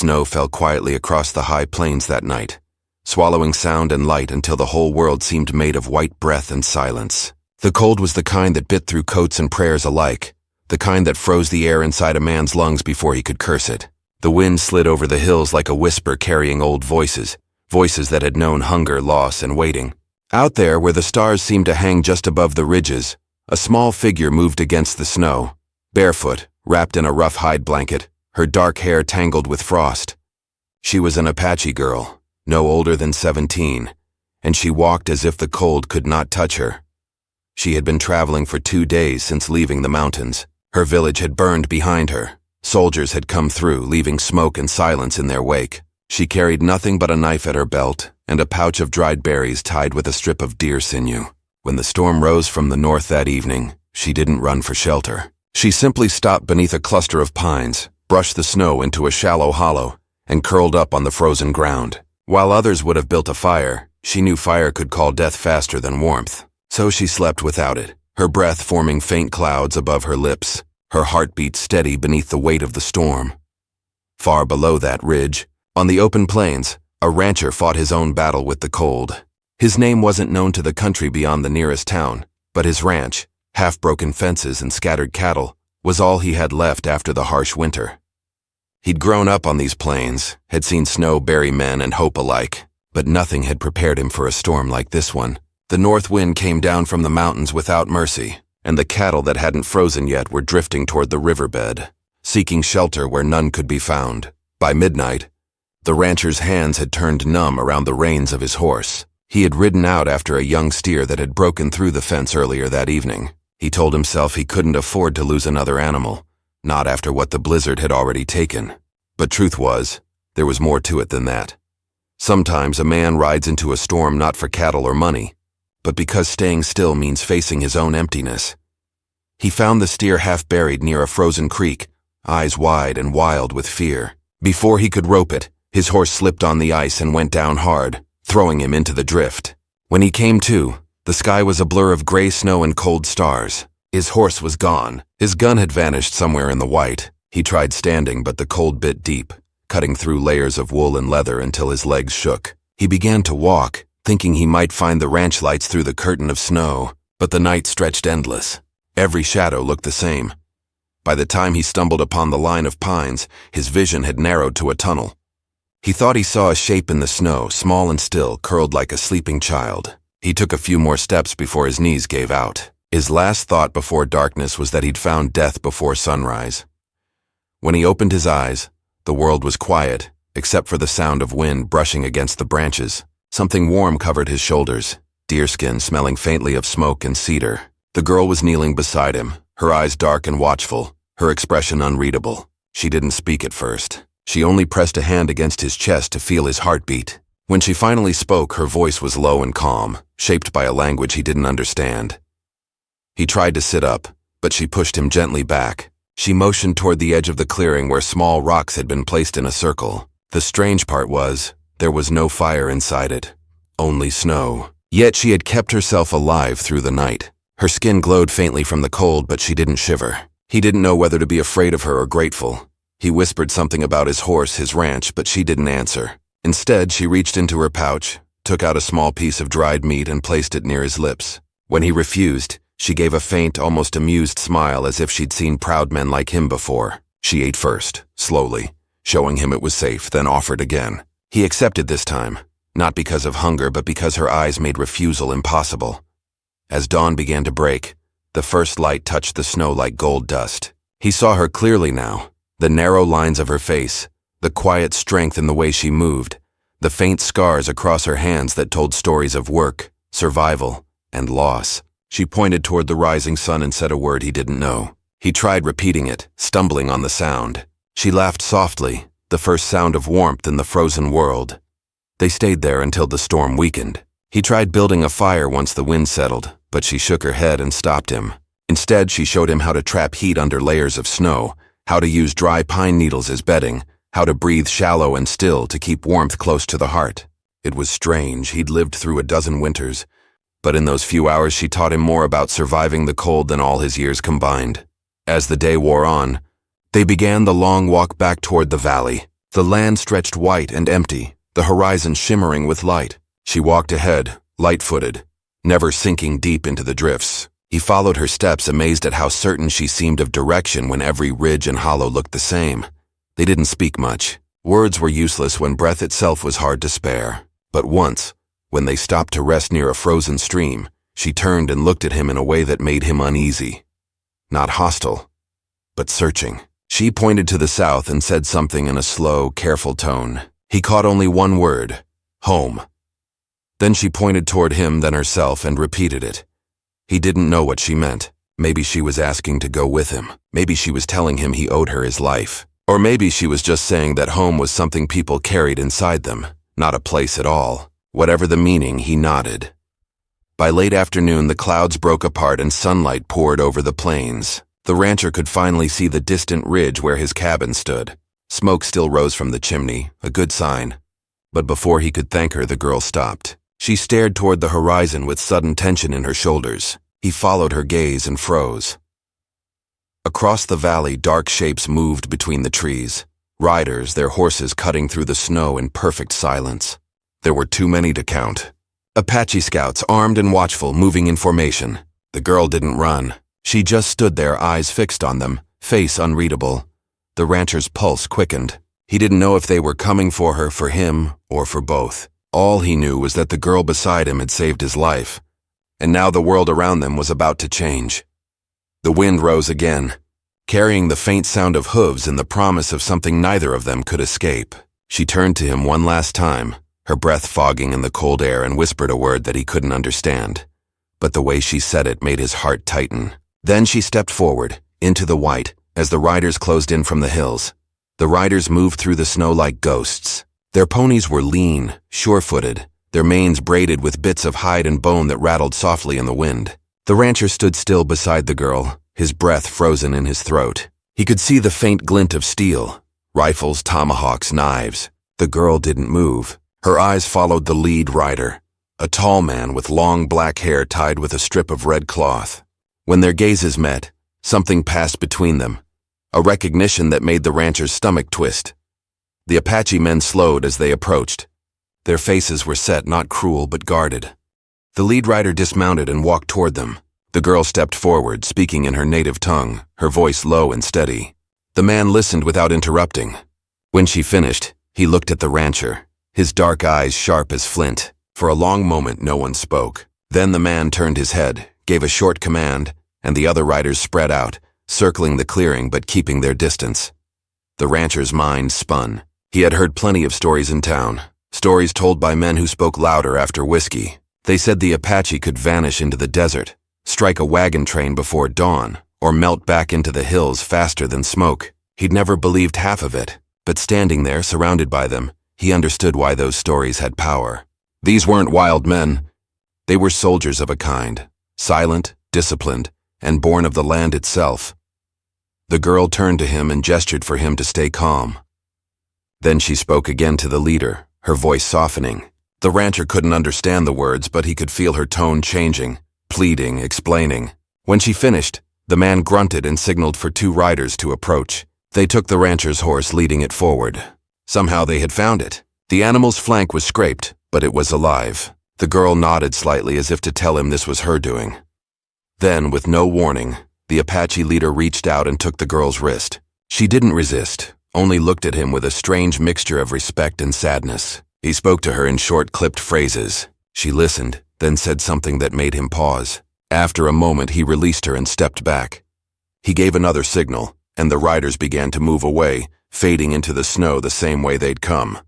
Snow fell quietly across the high plains that night, swallowing sound and light until the whole world seemed made of white breath and silence. The cold was the kind that bit through coats and prayers alike, the kind that froze the air inside a man's lungs before he could curse it. The wind slid over the hills like a whisper carrying old voices, voices that had known hunger, loss, and waiting. Out there, where the stars seemed to hang just above the ridges, a small figure moved against the snow, barefoot, wrapped in a rough hide blanket, her dark hair tangled with frost. She was an Apache girl, no older than 17, and she walked as if the cold could not touch her. She had been traveling for 2 days since leaving the mountains. Her village had burned behind her. Soldiers had come through, leaving smoke and silence in their wake. She carried nothing but a knife at her belt and a pouch of dried berries tied with a strip of deer sinew. When the storm rose from the north that evening, she didn't run for shelter. She simply stopped beneath a cluster of pines, brushed the snow into a shallow hollow, and curled up on the frozen ground. While others would have built a fire, she knew fire could call death faster than warmth. So she slept without it, her breath forming faint clouds above her lips, her heartbeat steady beneath the weight of the storm. Far below that ridge, on the open plains, a rancher fought his own battle with the cold. His name wasn't known to the country beyond the nearest town, but his ranch, half-broken fences and scattered cattle, was all he had left after the harsh winter. He'd grown up on these plains, had seen snow bury men and hope alike, but nothing had prepared him for a storm like this one. The north wind came down from the mountains without mercy, and the cattle that hadn't frozen yet were drifting toward the riverbed, seeking shelter where none could be found. By midnight, the rancher's hands had turned numb around the reins of his horse. He had ridden out after a young steer that had broken through the fence earlier that evening. He told himself he couldn't afford to lose another animal, not after what the blizzard had already taken. But truth was, there was more to it than that. Sometimes a man rides into a storm not for cattle or money, but because staying still means facing his own emptiness. He found the steer half buried near a frozen creek, eyes wide and wild with fear. Before he could rope it, his horse slipped on the ice and went down hard, throwing him into the drift. When he came to, the sky was a blur of gray snow and cold stars. His horse was gone. His gun had vanished somewhere in the white. He tried standing, but the cold bit deep, cutting through layers of wool and leather until his legs shook. He began to walk, thinking he might find the ranch lights through the curtain of snow, but the night stretched endless. Every shadow looked the same. By the time he stumbled upon the line of pines, his vision had narrowed to a tunnel. He thought he saw a shape in the snow, small and still, curled like a sleeping child. He took a few more steps before his knees gave out. His last thought before darkness was that he'd found death before sunrise. When he opened his eyes, the world was quiet, except for the sound of wind brushing against the branches. Something warm covered his shoulders, deerskin smelling faintly of smoke and cedar. The girl was kneeling beside him, her eyes dark and watchful, her expression unreadable. She didn't speak at first. She only pressed a hand against his chest to feel his heartbeat. When she finally spoke, her voice was low and calm, shaped by a language he didn't understand. He tried to sit up, but she pushed him gently back. She motioned toward the edge of the clearing where small rocks had been placed in a circle. The strange part was, there was no fire inside it, only snow. Yet she had kept herself alive through the night. Her skin glowed faintly from the cold, but she didn't shiver. He didn't know whether to be afraid of her or grateful. He whispered something about his horse, his ranch, but she didn't answer. Instead, she reached into her pouch, took out a small piece of dried meat and placed it near his lips. When he refused, she gave a faint, almost amused smile as if she'd seen proud men like him before. She ate first, slowly, showing him it was safe, then offered again. He accepted this time, not because of hunger, but because her eyes made refusal impossible. As dawn began to break, the first light touched the snow like gold dust. He saw her clearly now, the narrow lines of her face, the quiet strength in the way she moved, the faint scars across her hands that told stories of work, survival, and loss. She pointed toward the rising sun and said a word he didn't know. He tried repeating it, stumbling on the sound. She laughed softly, the first sound of warmth in the frozen world. They stayed there until the storm weakened. He tried building a fire once the wind settled, but she shook her head and stopped him. Instead, she showed him how to trap heat under layers of snow, how to use dry pine needles as bedding, how to breathe shallow and still to keep warmth close to the heart. It was strange, he'd lived through a dozen winters, but in those few hours she taught him more about surviving the cold than all his years combined. As the day wore on, they began the long walk back toward the valley. The land stretched white and empty, the horizon shimmering with light. She walked ahead, light-footed, never sinking deep into the drifts. He followed her steps, amazed at how certain she seemed of direction when every ridge and hollow looked the same. They didn't speak much. Words were useless when breath itself was hard to spare. But once, when they stopped to rest near a frozen stream, she turned and looked at him in a way that made him uneasy. Not hostile, but searching. She pointed to the south and said something in a slow, careful tone. He caught only one word: home. Then she pointed toward him, then herself, and repeated it. He didn't know what she meant. Maybe she was asking to go with him. Maybe she was telling him he owed her his life. Or maybe she was just saying that home was something people carried inside them, not a place at all. Whatever the meaning, he nodded. By late afternoon, the clouds broke apart and sunlight poured over the plains. The rancher could finally see the distant ridge where his cabin stood. Smoke still rose from the chimney, a good sign. But before he could thank her, the girl stopped. She stared toward the horizon with sudden tension in her shoulders. He followed her gaze and froze. Across the valley, dark shapes moved between the trees. Riders, their horses cutting through the snow in perfect silence. There were too many to count. Apache scouts, armed and watchful, moving in formation. The girl didn't run. She just stood there, eyes fixed on them, face unreadable. The rancher's pulse quickened. He didn't know if they were coming for her, for him, or for both. All he knew was that the girl beside him had saved his life. And now the world around them was about to change. The wind rose again, carrying the faint sound of hooves and the promise of something neither of them could escape. She turned to him one last time, her breath fogging in the cold air, and whispered a word that he couldn't understand. But the way she said it made his heart tighten. Then she stepped forward, into the white, as the riders closed in from the hills. The riders moved through the snow like ghosts. Their ponies were lean, sure-footed, their manes braided with bits of hide and bone that rattled softly in the wind. The rancher stood still beside the girl, his breath frozen in his throat. He could see the faint glint of steel, rifles, tomahawks, knives. The girl didn't move. Her eyes followed the lead rider, a tall man with long black hair tied with a strip of red cloth. When their gazes met, something passed between them, a recognition that made the rancher's stomach twist. The Apache men slowed as they approached. Their faces were set, not cruel but guarded. The lead rider dismounted and walked toward them. The girl stepped forward, speaking in her native tongue, her voice low and steady. The man listened without interrupting. When she finished, he looked at the rancher, his dark eyes sharp as flint. For a long moment, no one spoke. Then the man turned his head, gave a short command, and the other riders spread out, circling the clearing but keeping their distance. The rancher's mind spun. He had heard plenty of stories in town, stories told by men who spoke louder after whiskey. They said the Apache could vanish into the desert, strike a wagon train before dawn, or melt back into the hills faster than smoke. He'd never believed half of it, but standing there, surrounded by them, he understood why those stories had power. These weren't wild men. They were soldiers of a kind, silent, disciplined, and born of the land itself. The girl turned to him and gestured for him to stay calm. Then she spoke again to the leader, her voice softening. The rancher couldn't understand the words, but he could feel her tone changing, pleading, explaining. When she finished, the man grunted and signaled for two riders to approach. They took the rancher's horse, leading it forward. Somehow they had found it. The animal's flank was scraped, but it was alive. The girl nodded slightly as if to tell him this was her doing. Then, with no warning, the Apache leader reached out and took the girl's wrist. She didn't resist, only looked at him with a strange mixture of respect and sadness. He spoke to her in short, clipped phrases. She listened, then said something that made him pause. After a moment, he released her and stepped back. He gave another signal, and the riders began to move away, fading into the snow the same way they'd come.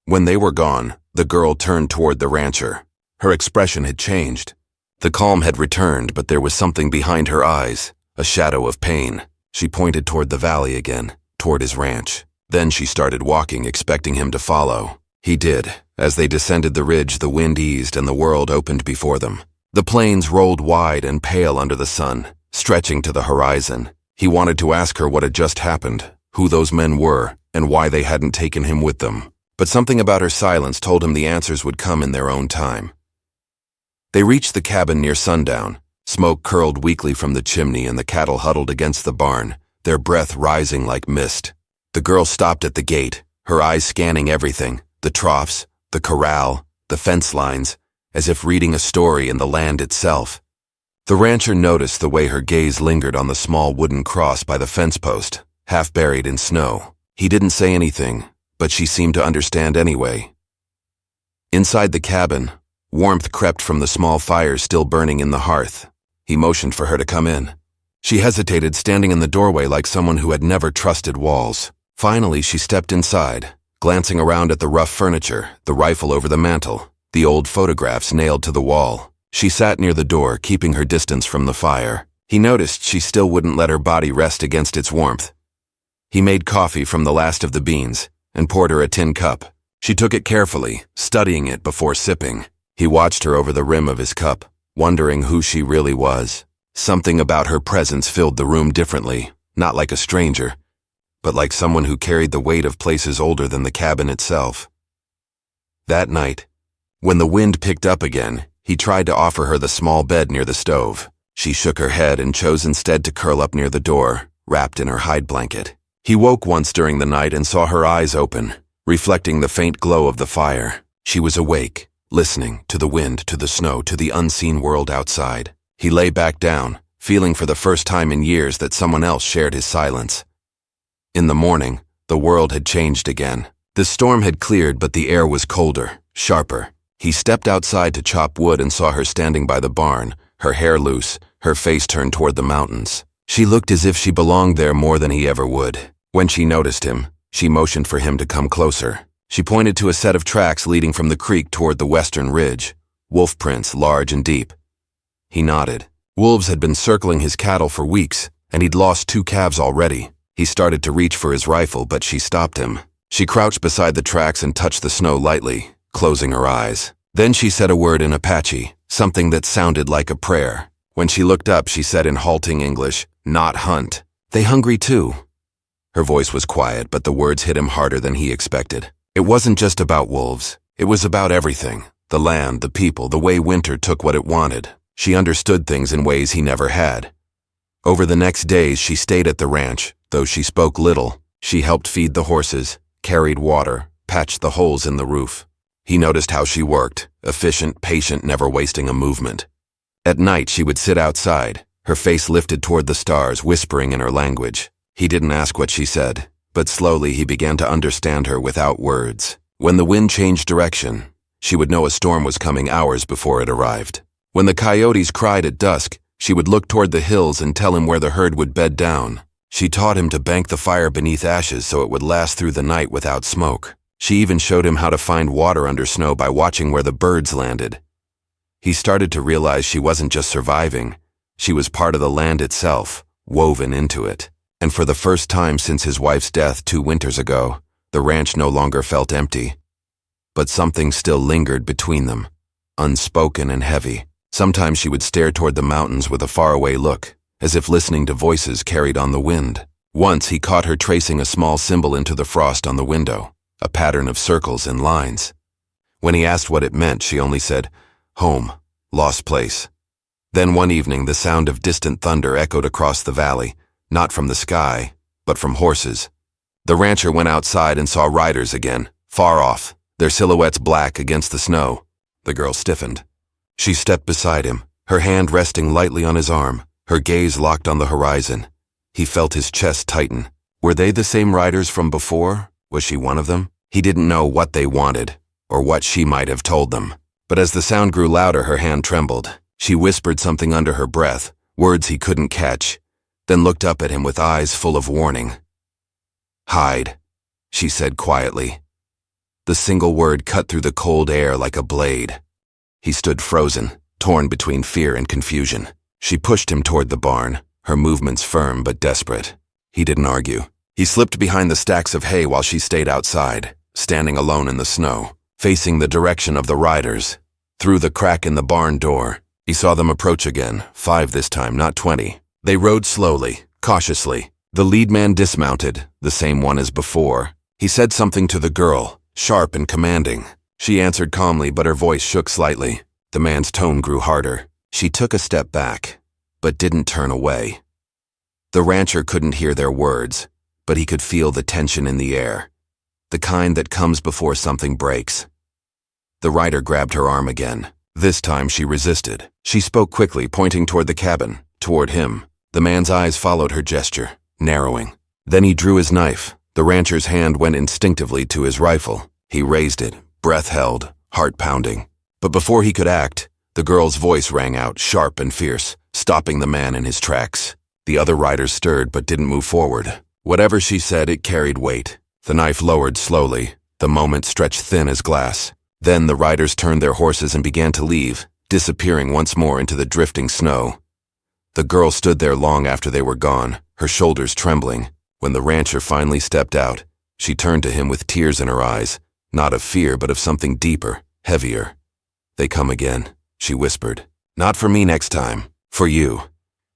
When they were gone, the girl turned toward the rancher. Her expression had changed. The calm had returned, but there was something behind her eyes, a shadow of pain. She pointed toward the valley again, toward his ranch. Then she started walking, expecting him to follow. He did. As they descended the ridge, the wind eased and the world opened before them. The plains rolled wide and pale under the sun, stretching to the horizon. He wanted to ask her what had just happened, who those men were, and why they hadn't taken him with them. But something about her silence told him the answers would come in their own time. They reached the cabin near sundown. Smoke curled weakly from the chimney and the cattle huddled against the barn, their breath rising like mist. The girl stopped at the gate, her eyes scanning everything, the troughs, the corral, the fence lines, as if reading a story in the land itself. The rancher noticed the way her gaze lingered on the small wooden cross by the fence post, half buried in snow. He didn't say anything, but she seemed to understand anyway. Inside the cabin, warmth crept from the small fire still burning in the hearth. He motioned for her to come in. She hesitated, standing in the doorway like someone who had never trusted walls. Finally, she stepped inside, glancing around at the rough furniture, the rifle over the mantel, the old photographs nailed to the wall. She sat near the door, keeping her distance from the fire. He noticed she still wouldn't let her body rest against its warmth. He made coffee from the last of the beans and poured her a tin cup. She took it carefully, studying it before sipping. He watched her over the rim of his cup, wondering who she really was. Something about her presence filled the room differently, not like a stranger, but like someone who carried the weight of places older than the cabin itself. That night, when the wind picked up again, he tried to offer her the small bed near the stove. She shook her head and chose instead to curl up near the door, wrapped in her hide blanket. He woke once during the night and saw her eyes open, reflecting the faint glow of the fire. She was awake, listening to the wind, to the snow, to the unseen world outside. He lay back down, feeling for the first time in years that someone else shared his silence. In the morning, the world had changed again. The storm had cleared, but the air was colder, sharper. He stepped outside to chop wood and saw her standing by the barn, her hair loose, her face turned toward the mountains. She looked as if she belonged there more than he ever would. When she noticed him, she motioned for him to come closer. She pointed to a set of tracks leading from the creek toward the western ridge, wolf prints large and deep. He nodded. Wolves had been circling his cattle for weeks, and he'd lost 2 calves already. He started to reach for his rifle, but she stopped him. She crouched beside the tracks and touched the snow lightly, closing her eyes. Then she said a word in Apache, something that sounded like a prayer. When she looked up, she said in halting English, "Not hunt. They hungry too?" Her voice was quiet, but the words hit him harder than he expected. It wasn't just about wolves. It was about everything. The land, the people, the way winter took what it wanted. She understood things in ways he never had. Over the next days, she stayed at the ranch. Though she spoke little, she helped feed the horses, carried water, patched the holes in the roof. He noticed how she worked, efficient, patient, never wasting a movement. At night, she would sit outside, her face lifted toward the stars, whispering in her language. He didn't ask what she said, but slowly he began to understand her without words. When the wind changed direction, she would know a storm was coming hours before it arrived. When the coyotes cried at dusk, she would look toward the hills and tell him where the herd would bed down. She taught him to bank the fire beneath ashes so it would last through the night without smoke. She even showed him how to find water under snow by watching where the birds landed. He started to realize she wasn't just surviving, she was part of the land itself, woven into it. And for the first time since his wife's death 2 winters ago, the ranch no longer felt empty. But something still lingered between them, unspoken and heavy. Sometimes she would stare toward the mountains with a faraway look, as if listening to voices carried on the wind. Once he caught her tracing a small symbol into the frost on the window, a pattern of circles and lines. When he asked what it meant, she only said, "Home, lost place." Then one evening, the sound of distant thunder echoed across the valley, not from the sky, but from horses. The rancher went outside and saw riders again, far off, their silhouettes black against the snow. The girl stiffened. She stepped beside him, her hand resting lightly on his arm, her gaze locked on the horizon. He felt his chest tighten. Were they the same riders from before? Was she one of them? He didn't know what they wanted, or what she might have told them. But as the sound grew louder, her hand trembled. She whispered something under her breath, words he couldn't catch, then looked up at him with eyes full of warning. "Hide," she said quietly. The single word cut through the cold air like a blade. He stood frozen, torn between fear and confusion. She pushed him toward the barn, her movements firm but desperate. He didn't argue. He slipped behind the stacks of hay while she stayed outside, standing alone in the snow, facing the direction of the riders. Through the crack in the barn door, he saw them approach again, 5 this time, not 20. They rode slowly, cautiously. The lead man dismounted, the same one as before. He said something to the girl, sharp and commanding. She answered calmly, but her voice shook slightly. The man's tone grew harder. She took a step back, but didn't turn away. The rancher couldn't hear their words, but he could feel the tension in the air, the kind that comes before something breaks. The rider grabbed her arm again. This time she resisted. She spoke quickly, pointing toward the cabin, toward him. The man's eyes followed her gesture, narrowing. Then he drew his knife. The rancher's hand went instinctively to his rifle. He raised it, breath held, heart pounding. But before he could act, the girl's voice rang out, sharp and fierce, stopping the man in his tracks. The other riders stirred but didn't move forward. Whatever she said, it carried weight. The knife lowered slowly. The moment stretched thin as glass. Then the riders turned their horses and began to leave, disappearing once more into the drifting snow. The girl stood there long after they were gone, her shoulders trembling. When the rancher finally stepped out, she turned to him with tears in her eyes, not of fear but of something deeper, heavier. "They come again," she whispered. "Not for me next time, for you."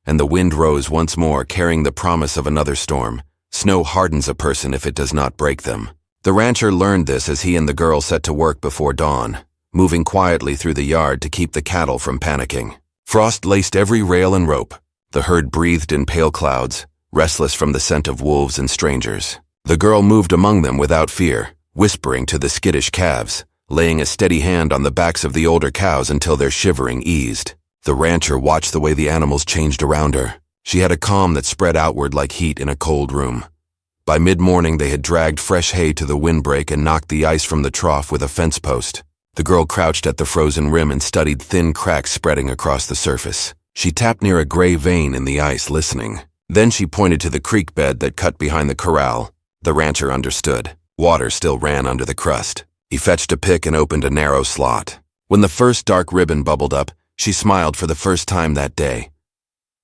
And the wind rose once more, carrying the promise of another storm. Snow hardens a person if it does not break them. The rancher learned this as he and the girl set to work before dawn, moving quietly through the yard to keep the cattle from panicking. Frost laced every rail and rope. The herd breathed in pale clouds, restless from the scent of wolves and strangers. The girl moved among them without fear, whispering to the skittish calves, laying a steady hand on the backs of the older cows until their shivering eased. The rancher watched the way the animals changed around her. She had a calm that spread outward like heat in a cold room. By mid-morning they had dragged fresh hay to the windbreak and knocked the ice from the trough with a fence post. The girl crouched at the frozen rim and studied thin cracks spreading across the surface. She tapped near a gray vein in the ice, listening. Then she pointed to the creek bed that cut behind the corral. The rancher understood. Water still ran under the crust. He fetched a pick and opened a narrow slot. When the first dark ribbon bubbled up, she smiled for the first time that day.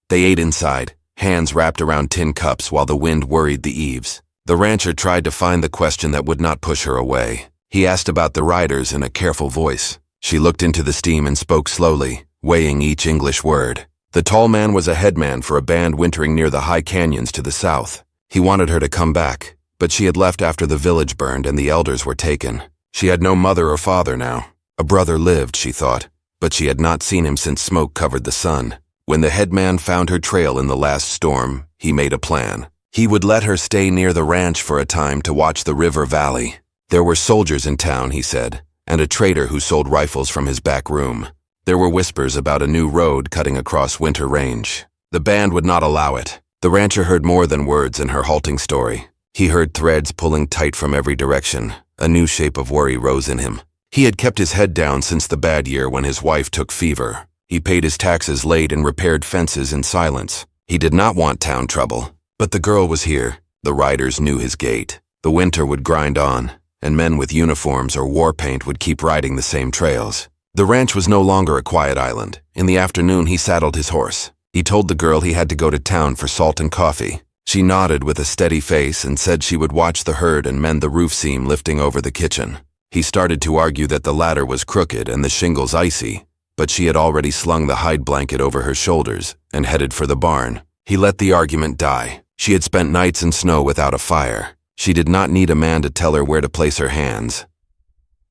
They ate inside, hands wrapped around tin cups while the wind worried the eaves. The rancher tried to find the question that would not push her away. He asked about the riders in a careful voice. She looked into the steam and spoke slowly, weighing each English word. The tall man was a headman for a band wintering near the high canyons to the south. He wanted her to come back, but she had left after the village burned and the elders were taken. She had no mother or father now. A brother lived, she thought, but she had not seen him since smoke covered the sun. When the headman found her trail in the last storm, he made a plan. He would let her stay near the ranch for a time to watch the river valley. There were soldiers in town, he said, and a trader who sold rifles from his back room. There were whispers about a new road cutting across Winter Range. The band would not allow it. The rancher heard more than words in her halting story. He heard threads pulling tight from every direction. A new shape of worry rose in him. He had kept his head down since the bad year when his wife took fever. He paid his taxes late and repaired fences in silence. He did not want town trouble. But the girl was here. The riders knew his gait. The winter would grind on, and men with uniforms or war paint would keep riding the same trails. The ranch was no longer a quiet island. In the afternoon, he saddled his horse. He told the girl he had to go to town for salt and coffee. She nodded with a steady face and said she would watch the herd and mend the roof seam lifting over the kitchen. He started to argue that the ladder was crooked and the shingles icy, but she had already slung the hide blanket over her shoulders and headed for the barn. He let the argument die. She had spent nights in snow without a fire. She did not need a man to tell her where to place her hands.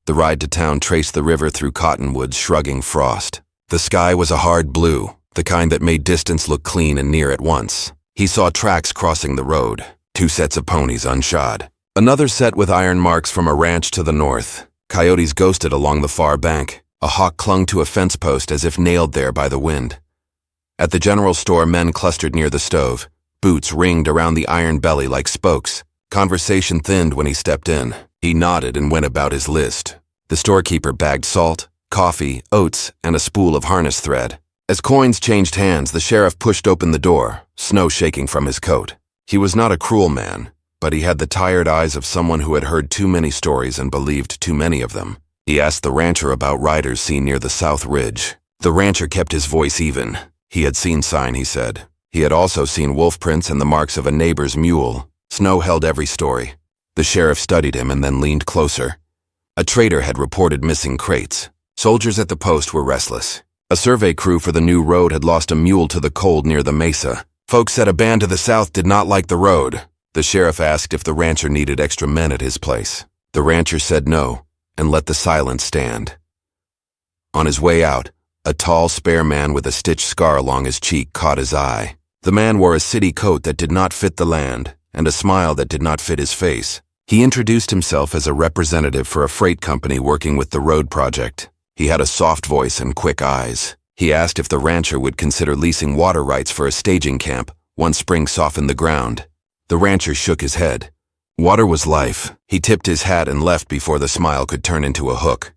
The ride to town traced the river through cottonwoods, shrugging frost. The sky was a hard blue, the kind that made distance look clean and near at once. He saw tracks crossing the road, 2 sets of ponies unshod. Another set with iron marks from a ranch to the north. Coyotes ghosted along the far bank. A hawk clung to a fence post as if nailed there by the wind. At the general store, men clustered near the stove. Boots ringed around the iron belly like spokes. Conversation thinned when he stepped in. He nodded and went about his list. The storekeeper bagged salt, coffee, oats, and a spool of harness thread. As coins changed hands, the sheriff pushed open the door, snow shaking from his coat. He was not a cruel man, but he had the tired eyes of someone who had heard too many stories and believed too many of them. He asked the rancher about riders seen near the south ridge. The rancher kept his voice even. He had seen sign, he said. He had also seen wolf prints and the marks of a neighbor's mule. Snow held every story. The sheriff studied him and then leaned closer. A trader had reported missing crates. Soldiers at the post were restless. A survey crew for the new road had lost a mule to the cold near the mesa. Folks said a band to the south did not like the road. The sheriff asked if the rancher needed extra men at his place. The rancher said no, and let the silence stand. On his way out, a tall, spare man with a stitched scar along his cheek caught his eye. The man wore a city coat that did not fit the land, and a smile that did not fit his face. He introduced himself as a representative for a freight company working with the road project. He had a soft voice and quick eyes. He asked if the rancher would consider leasing water rights for a staging camp once spring softened the ground. The rancher shook his head. Water was life. He tipped his hat and left before the smile could turn into a hook.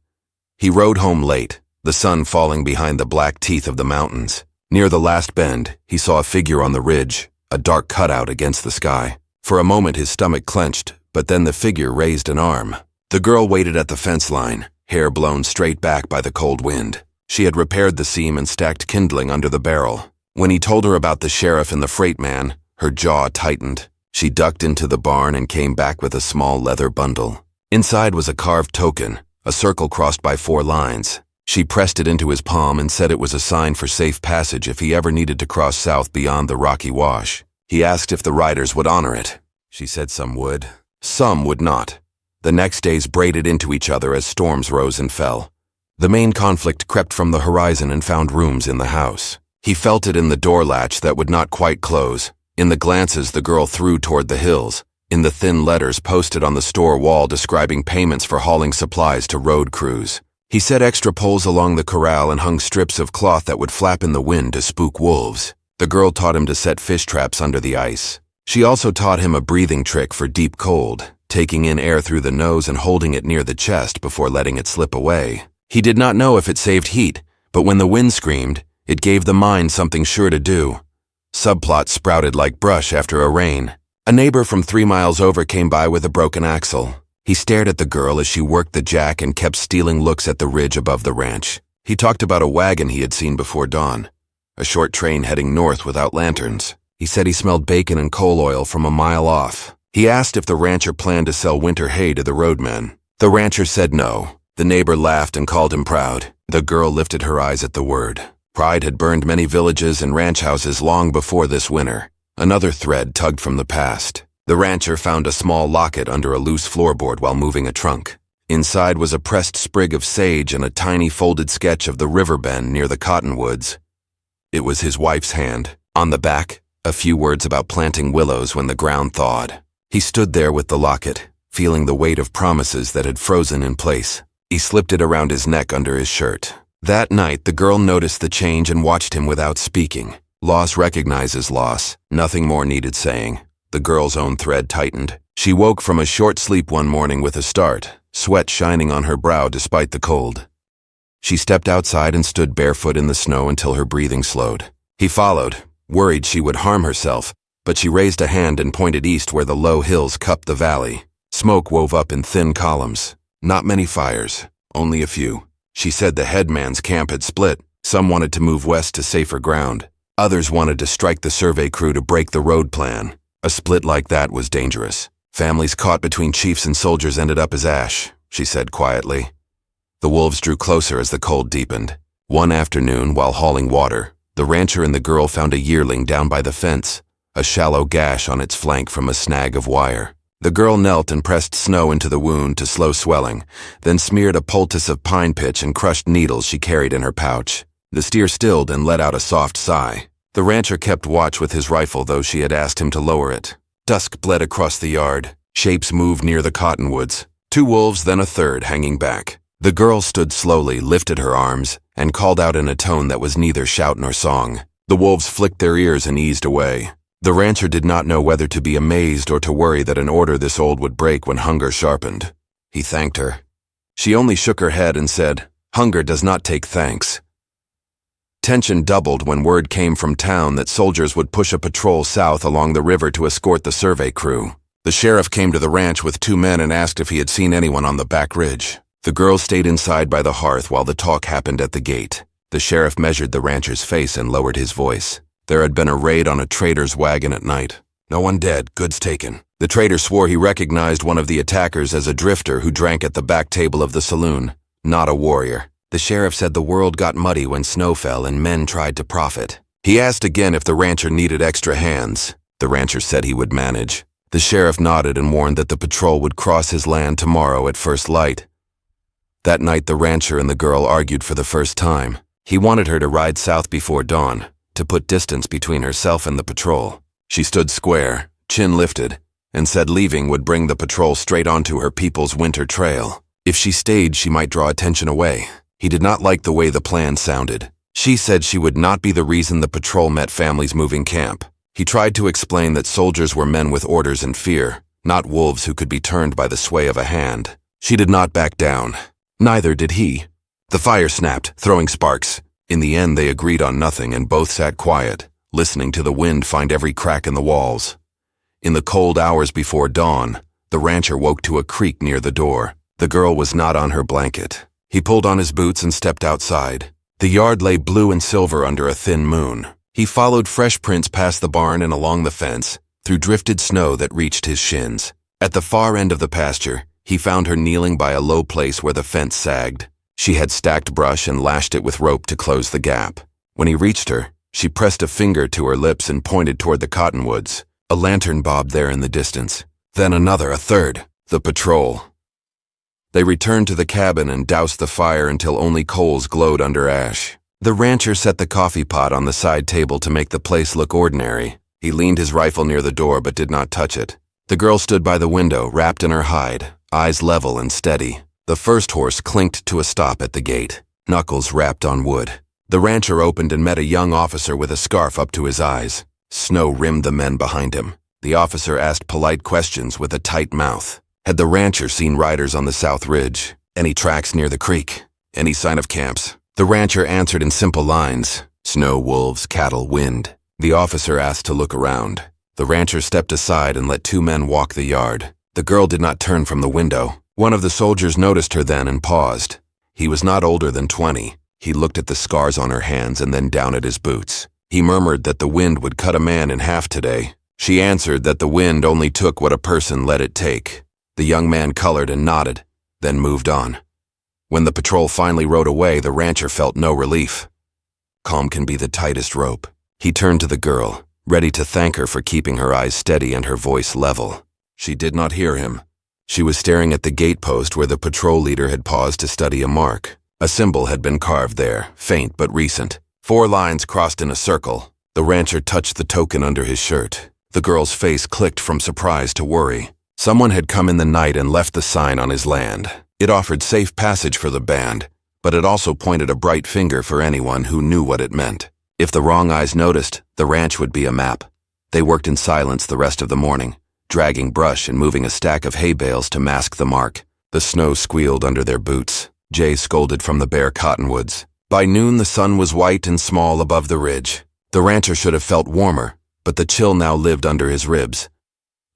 He rode home late, the sun falling behind the black teeth of the mountains. Near the last bend, he saw a figure on the ridge, a dark cutout against the sky. For a moment his stomach clenched, but then the figure raised an arm. The girl waited at the fence line, hair blown straight back by the cold wind. She had repaired the seam and stacked kindling under the barrel. When he told her about the sheriff and the freight man, her jaw tightened. She ducked into the barn and came back with a small leather bundle. Inside was a carved token, a circle crossed by 4 lines. She pressed it into his palm and said it was a sign for safe passage if he ever needed to cross south beyond the rocky wash. He asked if the riders would honor it. She said some would. Some would not. The next days braided into each other as storms rose and fell. The main conflict crept from the horizon and found rooms in the house. He felt it in the door latch that would not quite close, in the glances the girl threw toward the hills, in the thin letters posted on the store wall describing payments for hauling supplies to road crews. He set extra poles along the corral and hung strips of cloth that would flap in the wind to spook wolves. The girl taught him to set fish traps under the ice. She also taught him a breathing trick for deep cold, taking in air through the nose and holding it near the chest before letting it slip away. He did not know if it saved heat, but when the wind screamed, it gave the mind something sure to do. Subplots sprouted like brush after a rain. A neighbor from 3 miles over came by with a broken axle. He stared at the girl as she worked the jack and kept stealing looks at the ridge above the ranch. He talked about a wagon he had seen before dawn, a short train heading north without lanterns. He said he smelled bacon and coal oil from a mile off. He asked if the rancher planned to sell winter hay to the roadmen. The rancher said no. The neighbor laughed and called him proud. The girl lifted her eyes at the word. Pride had burned many villages and ranch houses long before this winter. Another thread tugged from the past. The rancher found a small locket under a loose floorboard while moving a trunk. Inside was a pressed sprig of sage and a tiny folded sketch of the river bend near the cottonwoods. It was his wife's hand. On the back, a few words about planting willows when the ground thawed. He stood there with the locket, feeling the weight of promises that had frozen in place. He slipped it around his neck under his shirt. That night, the girl noticed the change and watched him without speaking. Loss recognizes loss. Nothing more needed saying. The girl's own thread tightened. She woke from a short sleep one morning with a start, sweat shining on her brow despite the cold. She stepped outside and stood barefoot in the snow until her breathing slowed. He followed, worried she would harm herself, but she raised a hand and pointed east where the low hills cupped the valley. Smoke wove up in thin columns. Not many fires, only a few. She said the headman's camp had split. Some wanted to move west to safer ground. Others wanted to strike the survey crew to break the road plan. A split like that was dangerous. Families caught between chiefs and soldiers ended up as ash, she said quietly. The wolves drew closer as the cold deepened. One afternoon, while hauling water, the rancher and the girl found a yearling down by the fence, a shallow gash on its flank from a snag of wire. The girl knelt and pressed snow into the wound to slow swelling, then smeared a poultice of pine pitch and crushed needles she carried in her pouch. The steer stilled and let out a soft sigh. The rancher kept watch with his rifle, though she had asked him to lower it. Dusk bled across the yard. Shapes moved near the cottonwoods. 2 wolves, then a third, hanging back. The girl stood slowly, lifted her arms, and called out in a tone that was neither shout nor song. The wolves flicked their ears and eased away. The rancher did not know whether to be amazed or to worry that an order this old would break when hunger sharpened. He thanked her. She only shook her head and said, "Hunger does not take thanks." Tension doubled when word came from town that soldiers would push a patrol south along the river to escort the survey crew. The sheriff came to the ranch with 2 men and asked if he had seen anyone on the back ridge. The girl stayed inside by the hearth while the talk happened at the gate. The sheriff measured the rancher's face and lowered his voice. There had been a raid on a trader's wagon at night. No one dead, goods taken. The trader swore he recognized one of the attackers as a drifter who drank at the back table of the saloon, not a warrior. The sheriff said the world got muddy when snow fell and men tried to profit. He asked again if the rancher needed extra hands. The rancher said he would manage. The sheriff nodded and warned that the patrol would cross his land tomorrow at first light. That night the rancher and the girl argued for the first time. He wanted her to ride south before dawn, to put distance between herself and the patrol. She stood square, chin lifted, and said leaving would bring the patrol straight onto her people's winter trail. If she stayed, she might draw attention away. He did not like the way the plan sounded. She said she would not be the reason the patrol met families moving camp. He tried to explain that soldiers were men with orders and fear, not wolves who could be turned by the sway of a hand. She did not back down. Neither did he. The fire snapped, throwing sparks. In the end, they agreed on nothing and both sat quiet, listening to the wind find every crack in the walls. In the cold hours before dawn, the rancher woke to a creak near the door. The girl was not on her blanket. He pulled on his boots and stepped outside. The yard lay blue and silver under a thin moon. He followed fresh prints past the barn and along the fence, through drifted snow that reached his shins. At the far end of the pasture, he found her kneeling by a low place where the fence sagged. She had stacked brush and lashed it with rope to close the gap. When he reached her, she pressed a finger to her lips and pointed toward the cottonwoods. A lantern bobbed there in the distance. Then another, a third. The patrol. They returned to the cabin and doused the fire until only coals glowed under ash. The rancher set the coffee pot on the side table to make the place look ordinary. He leaned his rifle near the door but did not touch it. The girl stood by the window, wrapped in her hide, eyes level and steady. The first horse clinked to a stop at the gate, knuckles rapped on wood. The rancher opened and met a young officer with a scarf up to his eyes. Snow rimmed the men behind him. The officer asked polite questions with a tight mouth. Had the rancher seen riders on the South Ridge? Any tracks near the creek? Any sign of camps? The rancher answered in simple lines. Snow, wolves, cattle, wind. The officer asked to look around. The rancher stepped aside and let two men walk the yard. The girl did not turn from the window. One of the soldiers noticed her then and paused. He was not older than 20. He looked at the scars on her hands and then down at his boots. He murmured that the wind would cut a man in half today. She answered that the wind only took what a person let it take. The young man colored and nodded, then moved on. When the patrol finally rode away, the rancher felt no relief. Calm can be the tightest rope. He turned to the girl, ready to thank her for keeping her eyes steady and her voice level. She did not hear him. She was staring at the gatepost where the patrol leader had paused to study a mark. A symbol had been carved there, faint but recent. 4 lines crossed in a circle. The rancher touched the token under his shirt. The girl's face clicked from surprise to worry. Someone had come in the night and left the sign on his land. It offered safe passage for the band, but it also pointed a bright finger for anyone who knew what it meant. If the wrong eyes noticed, the ranch would be a map. They worked in silence the rest of the morning, dragging brush and moving a stack of hay bales to mask the mark. The snow squealed under their boots. Jay scolded from the bare cottonwoods. By noon, the sun was white and small above the ridge. The rancher should have felt warmer, but the chill now lived under his ribs.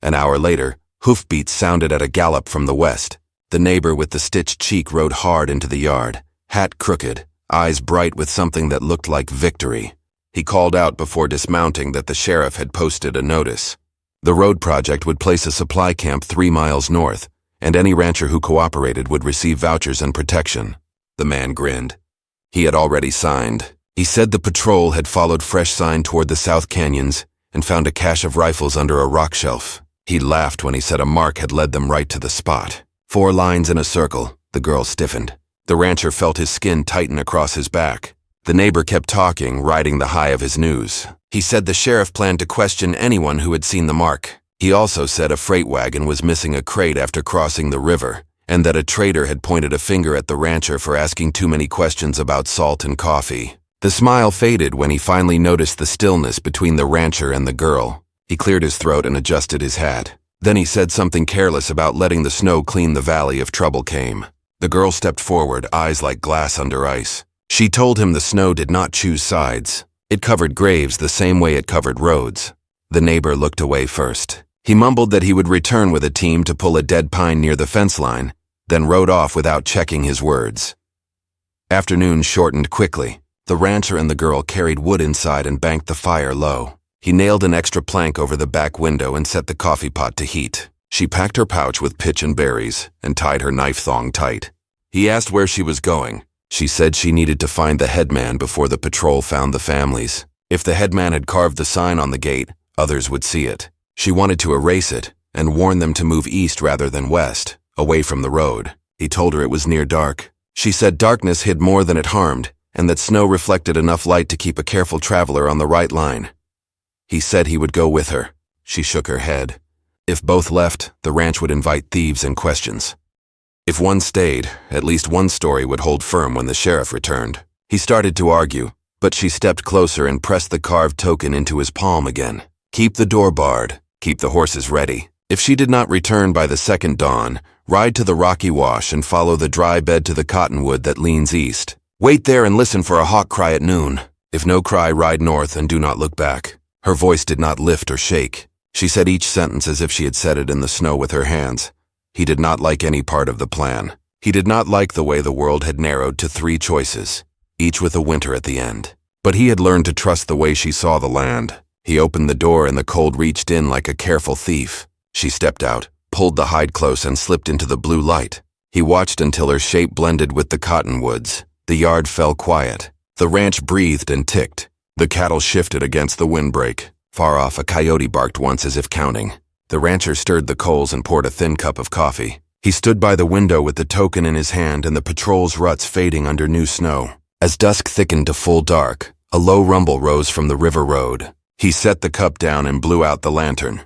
An hour later, hoofbeats sounded at a gallop from the west. The neighbor with the stitched cheek rode hard into the yard, hat crooked, eyes bright with something that looked like victory. He called out before dismounting that the sheriff had posted a notice. The road project would place a supply camp 3 miles north, and any rancher who cooperated would receive vouchers and protection. The man grinned. He had already signed. He said the patrol had followed fresh sign toward the South Canyons and found a cache of rifles under a rock shelf. He laughed when he said a mark had led them right to the spot. 4 lines in a circle. The girl stiffened. The rancher felt his skin tighten across his back. The neighbor kept talking, riding the high of his news. He said the sheriff planned to question anyone who had seen the mark. He also said a freight wagon was missing a crate after crossing the river, and that a trader had pointed a finger at the rancher for asking too many questions about salt and coffee. The smile faded when he finally noticed the stillness between the rancher and the girl. He cleared his throat and adjusted his hat. Then he said something careless about letting the snow clean the valley if trouble came. The girl stepped forward, eyes like glass under ice. She told him the snow did not choose sides. It covered graves the same way it covered roads. The neighbor looked away first. He mumbled that he would return with a team to pull a dead pine near the fence line, then rode off without checking his words. Afternoon shortened quickly. The rancher and the girl carried wood inside and banked the fire low. He nailed an extra plank over the back window and set the coffee pot to heat. She packed her pouch with pitch and berries and tied her knife thong tight. He asked where she was going. She said she needed to find the headman before the patrol found the families. If the headman had carved the sign on the gate, others would see it. She wanted to erase it and warn them to move east rather than west, away from the road. He told her it was near dark. She said darkness hid more than it harmed, and that snow reflected enough light to keep a careful traveler on the right line. He said he would go with her. She shook her head. If both left, the ranch would invite thieves and questions. If one stayed, at least one story would hold firm when the sheriff returned. He started to argue, but she stepped closer and pressed the carved token into his palm again. Keep the door barred. Keep the horses ready. If she did not return by the second dawn, ride to the rocky wash and follow the dry bed to the cottonwood that leans east. Wait there and listen for a hawk cry at noon. If no cry, ride north and do not look back. Her voice did not lift or shake. She said each sentence as if she had said it in the snow with her hands. He did not like any part of the plan. He did not like the way the world had narrowed to 3 choices, each with a winter at the end. But he had learned to trust the way she saw the land. He opened the door and the cold reached in like a careful thief. She stepped out, pulled the hide close and slipped into the blue light. He watched until her shape blended with the cottonwoods. The yard fell quiet. The ranch breathed and ticked. The cattle shifted against the windbreak. Far off, a coyote barked once as if counting. The rancher stirred the coals and poured a thin cup of coffee. He stood by the window with the token in his hand and the patrol's ruts fading under new snow. As dusk thickened to full dark, a low rumble rose from the river road. He set the cup down and blew out the lantern.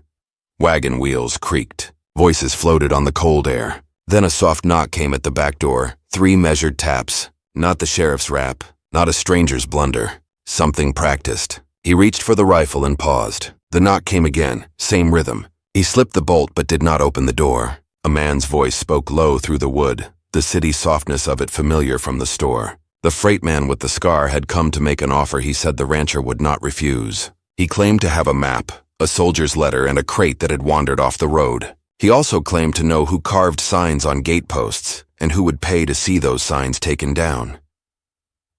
Wagon wheels creaked. Voices floated on the cold air. Then a soft knock came at the back door. 3 measured taps. Not the sheriff's rap. Not a stranger's blunder. Something practiced. He reached for the rifle and paused. The knock came again. Same rhythm. He slipped the bolt but did not open the door. A man's voice spoke low through the wood, the city softness of it familiar from the store. The freight man with the scar had come to make an offer he said the rancher would not refuse. He claimed to have a map, a soldier's letter, and a crate that had wandered off the road. He also claimed to know who carved signs on gateposts and who would pay to see those signs taken down.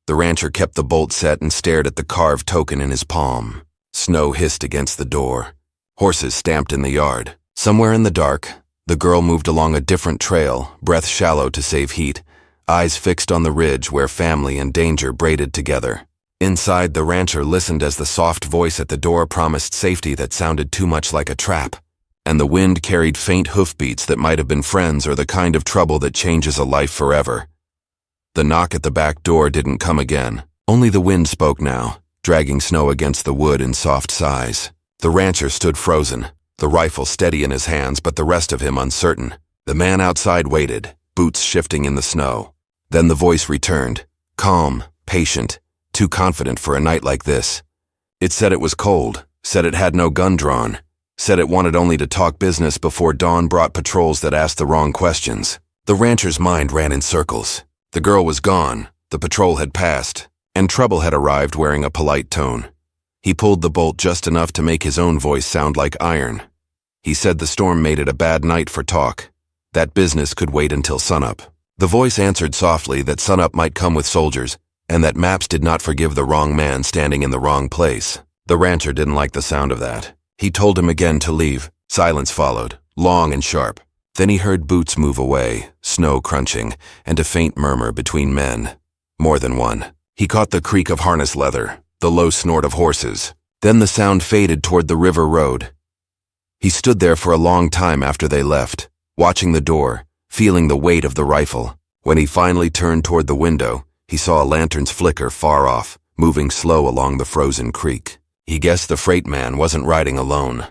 The rancher kept the bolt set and stared at the carved token in his palm. Snow hissed against the door. Horses stamped in the yard. Somewhere in the dark, the girl moved along a different trail, breath shallow to save heat, eyes fixed on the ridge where family and danger braided together. Inside, the rancher listened as the soft voice at the door promised safety that sounded too much like a trap, and the wind carried faint hoofbeats that might have been friends or the kind of trouble that changes a life forever. The knock at the back door didn't come again. Only the wind spoke now, dragging snow against the wood in soft sighs. The rancher stood frozen, the rifle steady in his hands but the rest of him uncertain. The man outside waited, boots shifting in the snow. Then the voice returned, calm, patient, too confident for a night like this. It said it was cold, said it had no gun drawn, said it wanted only to talk business before dawn brought patrols that asked the wrong questions. The rancher's mind ran in circles. The girl was gone, the patrol had passed, and trouble had arrived wearing a polite tone. He pulled the bolt just enough to make his own voice sound like iron. He said the storm made it a bad night for talk. That business could wait until sunup. The voice answered softly that sunup might come with soldiers, and that maps did not forgive the wrong man standing in the wrong place. The rancher didn't like the sound of that. He told him again to leave. Silence followed, long and sharp. Then he heard boots move away, snow crunching, and a faint murmur between men. More than one. He caught the creak of harness leather, the low snort of horses. Then the sound faded toward the river road. He stood there for a long time after they left, watching the door, feeling the weight of the rifle. When he finally turned toward the window, he saw a lantern's flicker far off, moving slow along the frozen creek. He guessed the freight man wasn't riding alone.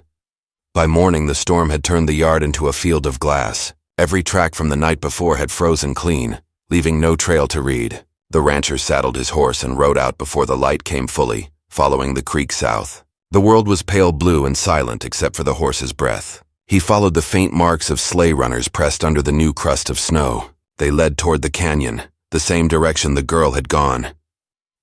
By morning, the storm had turned the yard into a field of glass. Every track from the night before had frozen clean, leaving no trail to read. The rancher saddled his horse and rode out before the light came fully, following the creek south. The world was pale blue and silent except for the horse's breath. He followed the faint marks of sleigh runners pressed under the new crust of snow. They led toward the canyon, the same direction the girl had gone.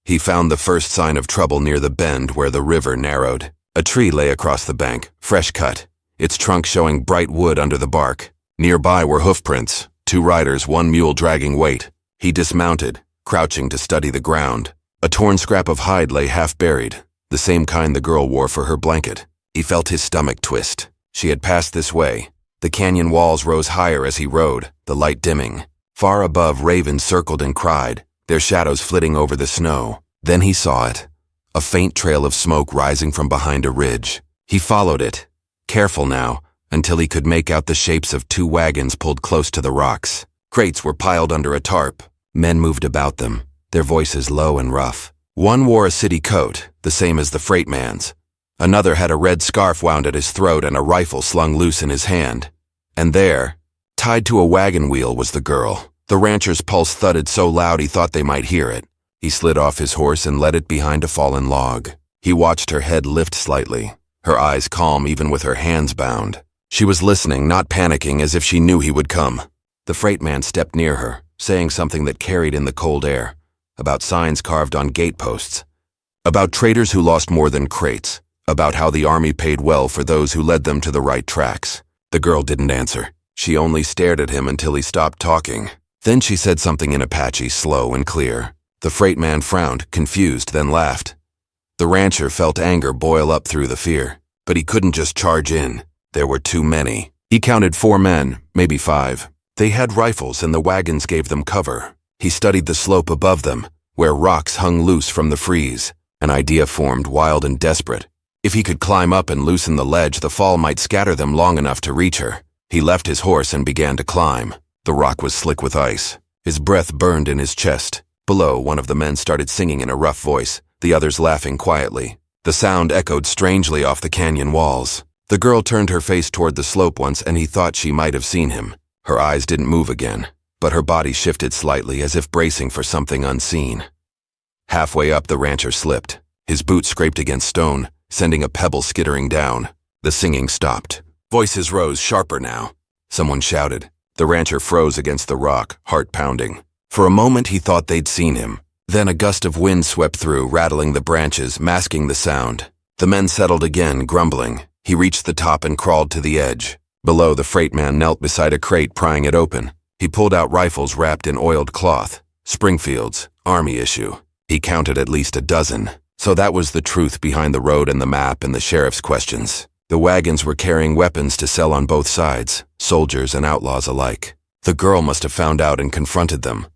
He found the first sign of trouble near the bend where the river narrowed. A tree lay across the bank, fresh cut, its trunk showing bright wood under the bark. Nearby were hoofprints, 2 riders, 1 mule dragging weight. He dismounted, crouching to study the ground. A torn scrap of hide lay half buried, the same kind the girl wore for her blanket. He felt his stomach twist. She had passed this way. The canyon walls rose higher as he rode, the light dimming. Far above, ravens circled and cried, their shadows flitting over the snow. Then he saw it, a faint trail of smoke rising from behind a ridge. He followed it, careful now, until he could make out the shapes of 2 wagons pulled close to the rocks. Crates were piled under a tarp. Men moved about them, their voices low and rough. One wore a city coat, the same as the freight man's. Another had a red scarf wound at his throat and a rifle slung loose in his hand. And there, tied to a wagon wheel, was the girl. The rancher's pulse thudded so loud he thought they might hear it. He slid off his horse and led it behind a fallen log. He watched her head lift slightly, her eyes calm even with her hands bound. She was listening, not panicking, as if she knew he would come. The freight man stepped near her, saying something that carried in the cold air, about signs carved on gateposts, about traders who lost more than crates, about how the army paid well for those who led them to the right tracks. The girl didn't answer. She only stared at him until he stopped talking. Then she said something in Apache, slow and clear. The freight man frowned, confused, then laughed. The rancher felt anger boil up through the fear, but he couldn't just charge in. There were too many. He counted 4 men, maybe 5. They had rifles and the wagons gave them cover. He studied the slope above them, where rocks hung loose from the freeze. An idea formed, wild and desperate. If he could climb up and loosen the ledge, the fall might scatter them long enough to reach her. He left his horse and began to climb. The rock was slick with ice. His breath burned in his chest. Below, one of the men started singing in a rough voice, the others laughing quietly. The sound echoed strangely off the canyon walls. The girl turned her face toward the slope once, and he thought she might have seen him. Her eyes didn't move again, but her body shifted slightly as if bracing for something unseen. Halfway up, the rancher slipped. His boot scraped against stone, sending a pebble skittering down. The singing stopped. Voices rose sharper now. Someone shouted. The rancher froze against the rock, heart pounding. For a moment he thought they'd seen him. Then a gust of wind swept through, rattling the branches, masking the sound. The men settled again, grumbling. He reached the top and crawled to the edge. Below, the freight man knelt beside a crate, prying it open. He pulled out rifles wrapped in oiled cloth. Springfield's, army issue. He counted at least a dozen. So that was the truth behind the road and the map and the sheriff's questions. The wagons were carrying weapons to sell on both sides, soldiers and outlaws alike. The girl must have found out and confronted them.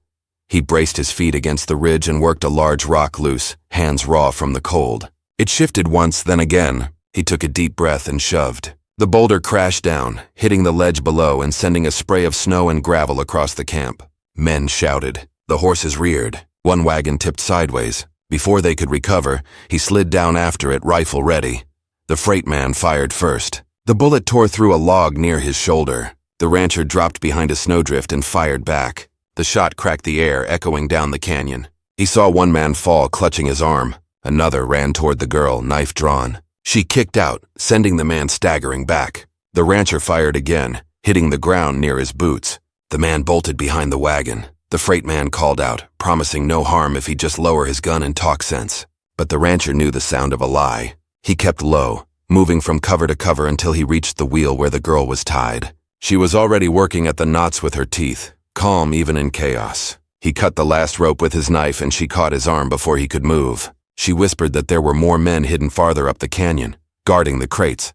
He braced his feet against the ridge and worked a large rock loose, hands raw from the cold. It shifted once, then again. He took a deep breath and shoved. The boulder crashed down, hitting the ledge below and sending a spray of snow and gravel across the camp. Men shouted. The horses reared. One wagon tipped sideways. Before they could recover, he slid down after it, rifle ready. The freight man fired first. The bullet tore through a log near his shoulder. The rancher dropped behind a snowdrift and fired back. The shot cracked the air, echoing down the canyon. He saw one man fall, clutching his arm. Another ran toward the girl, knife drawn. She kicked out, sending the man staggering back. The rancher fired again, hitting the ground near his boots. The man bolted behind the wagon. The freight man called out, promising no harm if he'd just lower his gun and talk sense. But the rancher knew the sound of a lie. He kept low, moving from cover to cover until he reached the wheel where the girl was tied. She was already working at the knots with her teeth, calm even in chaos. He cut the last rope with his knife and she caught his arm before he could move. She whispered that there were more men hidden farther up the canyon, guarding the crates.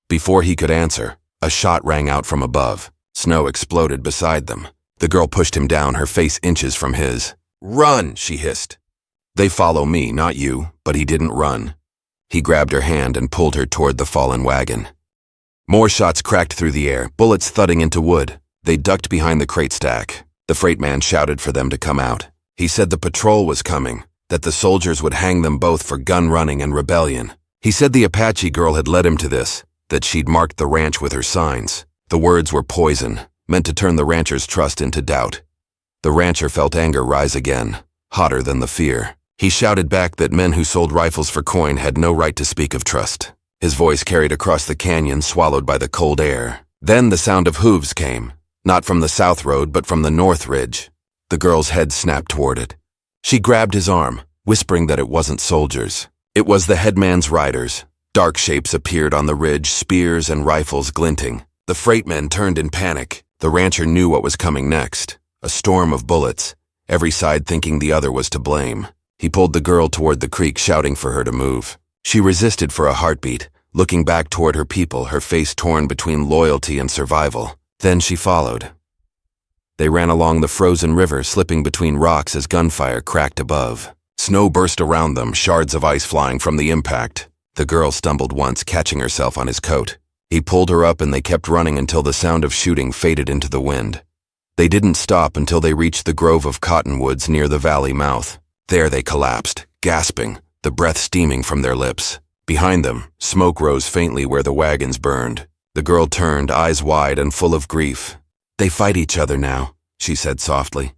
Before he could answer, a shot rang out from above. Snow exploded beside them. The girl pushed him down, her face inches from his. "Run!" she hissed. "They follow me, not you," but he didn't run. He grabbed her hand and pulled her toward the fallen wagon. More shots cracked through the air, bullets thudding into wood. They ducked behind the crate stack. The freight man shouted for them to come out. He said the patrol was coming, that the soldiers would hang them both for gun running and rebellion. He said the Apache girl had led him to this, that she'd marked the ranch with her signs. The words were poison, meant to turn the rancher's trust into doubt. The rancher felt anger rise again, hotter than the fear. He shouted back that men who sold rifles for coin had no right to speak of trust. His voice carried across the canyon, swallowed by the cold air. Then the sound of hooves came, not from the south road but from the north ridge. The girl's head snapped toward it. She grabbed his arm, whispering that it wasn't soldiers. It was the headman's riders. Dark shapes appeared on the ridge, spears and rifles glinting. The freight men turned in panic. The rancher knew what was coming next. A storm of bullets, every side thinking the other was to blame. He pulled the girl toward the creek, shouting for her to move. She resisted for a heartbeat, looking back toward her people, her face torn between loyalty and survival. Then she followed. They ran along the frozen river, slipping between rocks as gunfire cracked above. Snow burst around them, shards of ice flying from the impact. The girl stumbled once, catching herself on his coat. He pulled her up and they kept running until the sound of shooting faded into the wind. They didn't stop until they reached the grove of cottonwoods near the valley mouth. There they collapsed, gasping, the breath steaming from their lips. Behind them, smoke rose faintly where the wagons burned. The girl turned, eyes wide and full of grief. "They fight each other now," she said softly.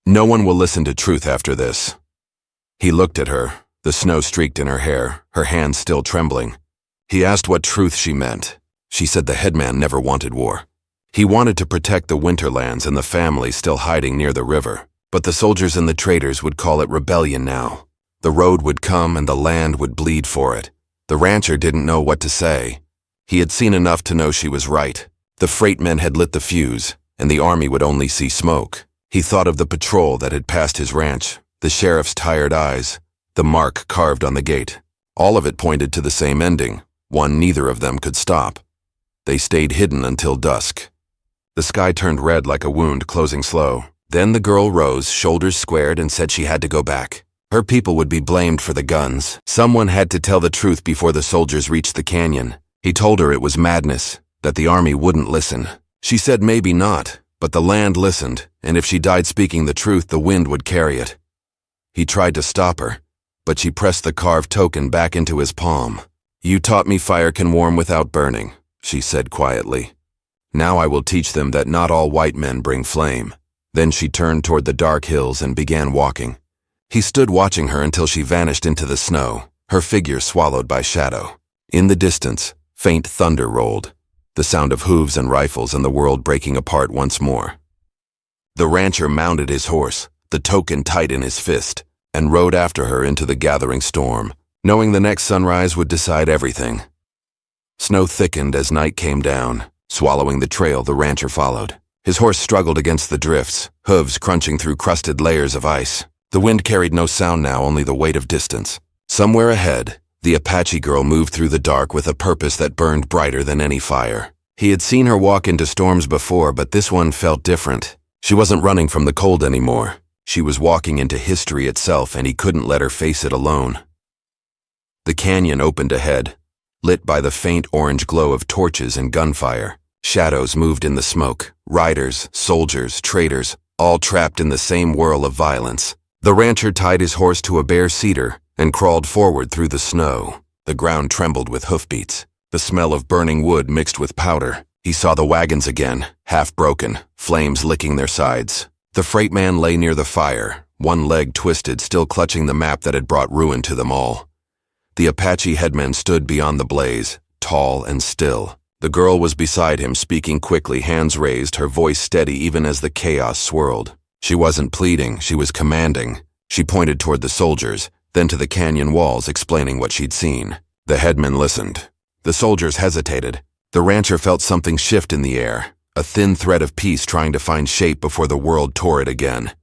"No one will listen to truth after this." He looked at her, the snow streaked in her hair, her hands still trembling. He asked what truth she meant. She said the headman never wanted war. He wanted to protect the winterlands and the family still hiding near the river. But the soldiers and the traders would call it rebellion now. The road would come and the land would bleed for it. The rancher didn't know what to say. He had seen enough to know she was right. The freight men had lit the fuse, and the army would only see smoke. He thought of the patrol that had passed his ranch, the sheriff's tired eyes, the mark carved on the gate. All of it pointed to the same ending, one neither of them could stop. They stayed hidden until dusk. The sky turned red like a wound closing slow. Then the girl rose, shoulders squared, and said she had to go back. Her people would be blamed for the guns. Someone had to tell the truth before the soldiers reached the canyon. He told her it was madness, that the army wouldn't listen. She said maybe not, but the land listened, and if she died speaking the truth, the wind would carry it. He tried to stop her, but she pressed the carved token back into his palm. "You taught me fire can warm without burning," she said quietly. "Now I will teach them that not all white men bring flame." Then she turned toward the dark hills and began walking. He stood watching her until she vanished into the snow, her figure swallowed by shadow. In the distance, faint thunder rolled, the sound of hooves and rifles and the world breaking apart once more. The rancher mounted his horse, the token tight in his fist, and rode after her into the gathering storm, knowing the next sunrise would decide everything. Snow thickened as night came down. Swallowing the trail, the rancher followed. His horse struggled against the drifts, hooves crunching through crusted layers of ice. The wind carried no sound now, only the weight of distance. Somewhere ahead, the Apache girl moved through the dark with a purpose that burned brighter than any fire. He had seen her walk into storms before, but this one felt different. She wasn't running from the cold anymore. She was walking into history itself, and he couldn't let her face it alone. The canyon opened ahead, lit by the faint orange glow of torches and gunfire. Shadows moved in the smoke, riders, soldiers, traders, all trapped in the same whirl of violence. The rancher tied his horse to a bare cedar and crawled forward through the snow. The ground trembled with hoofbeats. The smell of burning wood mixed with powder. He saw the wagons again, half broken, flames licking their sides. The freight man lay near the fire, one leg twisted, still clutching the map that had brought ruin to them all. The Apache headman stood beyond the blaze, tall and still. The girl was beside him, speaking quickly, hands raised, her voice steady even as the chaos swirled. She wasn't pleading, she was commanding. She pointed toward the soldiers, then to the canyon walls, explaining what she'd seen. The headman listened. The soldiers hesitated. The rancher felt something shift in the air, a thin thread of peace trying to find shape before the world tore it again.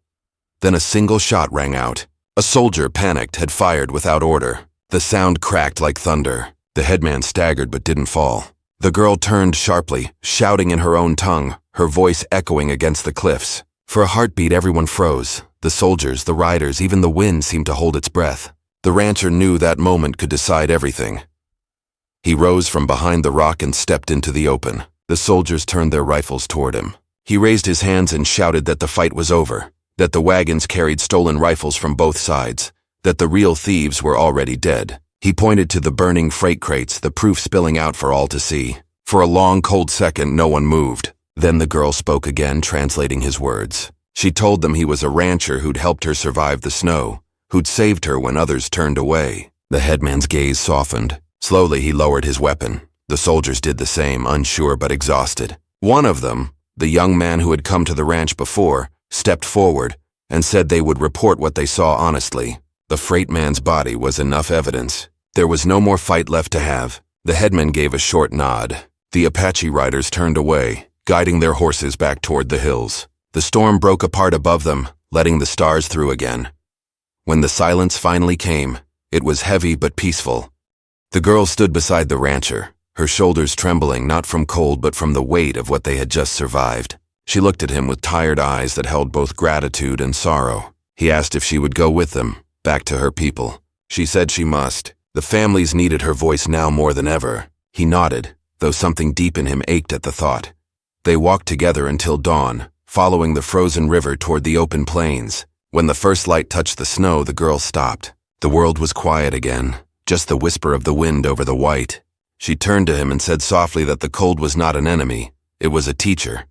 Then a single shot rang out. A soldier, panicked, had fired without order. The sound cracked like thunder. The headman staggered but didn't fall. The girl turned sharply, shouting in her own tongue, her voice echoing against the cliffs. For a heartbeat, everyone froze. The soldiers, the riders, even the wind seemed to hold its breath. The rancher knew that moment could decide everything. He rose from behind the rock and stepped into the open. The soldiers turned their rifles toward him. He raised his hands and shouted that the fight was over, that the wagons carried stolen rifles from both sides, that the real thieves were already dead. He pointed to the burning freight crates, the proof spilling out for all to see. For a long, cold second, no one moved. Then the girl spoke again, translating his words. She told them he was a rancher who'd helped her survive the snow, who'd saved her when others turned away. The headman's gaze softened. Slowly he lowered his weapon. The soldiers did the same, unsure but exhausted. One of them, the young man who had come to the ranch before, stepped forward and said they would report what they saw honestly. The freight man's body was enough evidence. There was no more fight left to have. The headman gave a short nod. The Apache riders turned away, guiding their horses back toward the hills. The storm broke apart above them, letting the stars through again. When the silence finally came, it was heavy but peaceful. The girl stood beside the rancher, her shoulders trembling not from cold but from the weight of what they had just survived. She looked at him with tired eyes that held both gratitude and sorrow. He asked if she would go with them, back to her people. She said she must. The families needed her voice now more than ever. He nodded, though something deep in him ached at the thought. They walked together until dawn, following the frozen river toward the open plains. When the first light touched the snow, the girl stopped. The world was quiet again, just the whisper of the wind over the white. She turned to him and said softly that the cold was not an enemy, it was a teacher.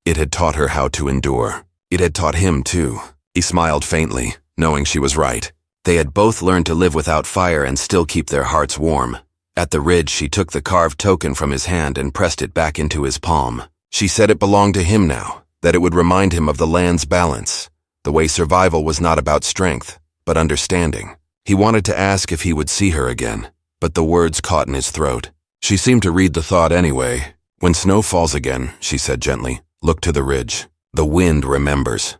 It had taught her how to endure. It had taught him, too. He smiled faintly, knowing she was right. They had both learned to live without fire and still keep their hearts warm. At the ridge, she took the carved token from his hand and pressed it back into his palm. She said it belonged to him now, that it would remind him of the land's balance, the way survival was not about strength, but understanding. He wanted to ask if he would see her again, but the words caught in his throat. She seemed to read the thought anyway. When snow falls again, she said gently, look to the ridge. The wind remembers.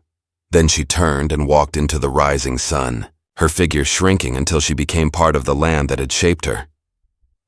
Then she turned and walked into the rising sun, her figure shrinking until she became part of the land that had shaped her.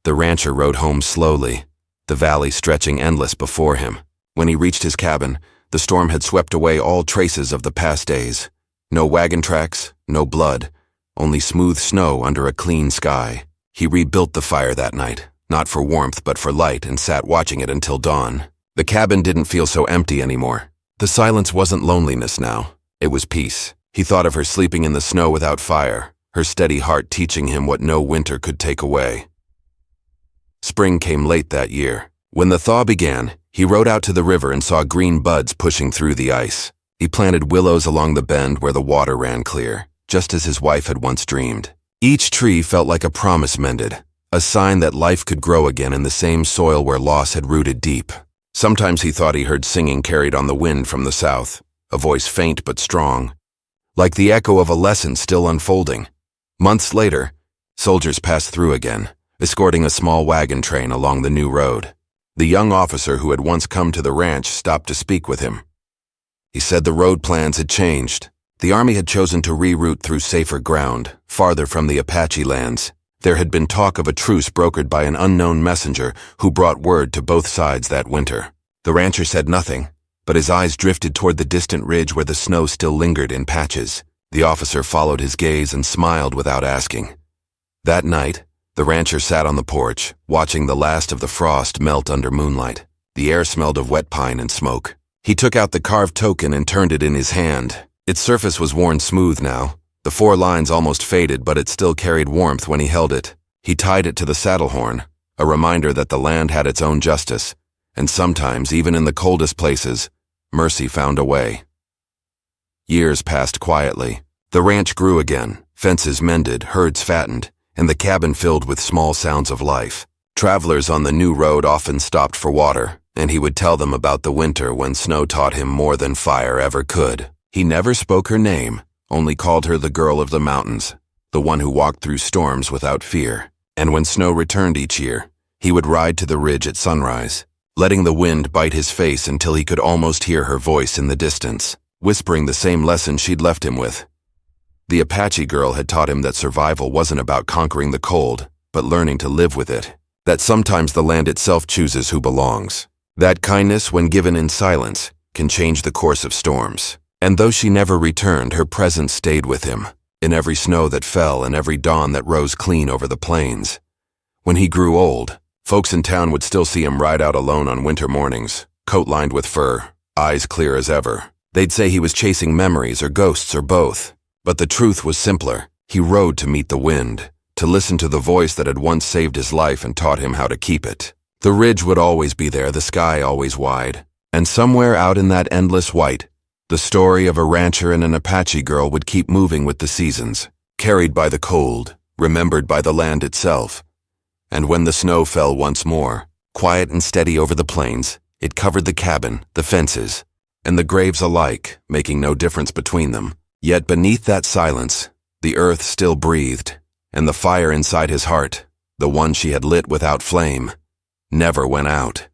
The rancher rode home slowly, the valley stretching endless before him. When he reached his cabin, the storm had swept away all traces of the past days. No wagon tracks, no blood, only smooth snow under a clean sky. He rebuilt the fire that night, not for warmth but for light, and sat watching it until dawn. The cabin didn't feel so empty anymore. The silence wasn't loneliness now. It was peace. He thought of her sleeping in the snow without fire, her steady heart teaching him what no winter could take away. Spring came late that year. When the thaw began, he rode out to the river and saw green buds pushing through the ice. He planted willows along the bend where the water ran clear, just as his wife had once dreamed. Each tree felt like a promise mended, a sign that life could grow again in the same soil where loss had rooted deep. Sometimes he thought he heard singing carried on the wind from the south, a voice faint but strong, like the echo of a lesson still unfolding. Months later, soldiers passed through again, escorting a small wagon train along the new road. The young officer who had once come to the ranch stopped to speak with him. He said the road plans had changed. The army had chosen to reroute through safer ground, farther from the Apache lands. There had been talk of a truce brokered by an unknown messenger who brought word to both sides that winter. The rancher said nothing, but his eyes drifted toward the distant ridge where the snow still lingered in patches. The officer followed his gaze and smiled without asking. That night, the rancher sat on the porch, watching the last of the frost melt under moonlight. The air smelled of wet pine and smoke. He took out the carved token and turned it in his hand. Its surface was worn smooth now. The 4 lines almost faded, but it still carried warmth when he held it. He tied it to the saddle horn, a reminder that the land had its own justice, and sometimes, even in the coldest places, mercy found a way. Years passed quietly. The ranch grew again, fences mended, herds fattened, and the cabin filled with small sounds of life. Travelers on the new road often stopped for water, and he would tell them about the winter when snow taught him more than fire ever could. He never spoke her name, only called her the girl of the mountains, the one who walked through storms without fear. And when snow returned each year, he would ride to the ridge at sunrise, letting the wind bite his face until he could almost hear her voice in the distance, whispering the same lesson she'd left him with. The Apache girl had taught him that survival wasn't about conquering the cold, but learning to live with it, that sometimes the land itself chooses who belongs. That kindness, when given in silence, can change the course of storms. And though she never returned, her presence stayed with him, in every snow that fell and every dawn that rose clean over the plains. When he grew old, folks in town would still see him ride out alone on winter mornings, coat lined with fur, eyes clear as ever. They'd say he was chasing memories or ghosts or both. But the truth was simpler. He rode to meet the wind, to listen to the voice that had once saved his life and taught him how to keep it. The ridge would always be there, the sky always wide. And somewhere out in that endless white, the story of a rancher and an Apache girl would keep moving with the seasons, carried by the cold, remembered by the land itself. And when the snow fell once more, quiet and steady over the plains, it covered the cabin, the fences, and the graves alike, making no difference between them. Yet beneath that silence, the earth still breathed, and the fire inside his heart, the one she had lit without flame, never went out.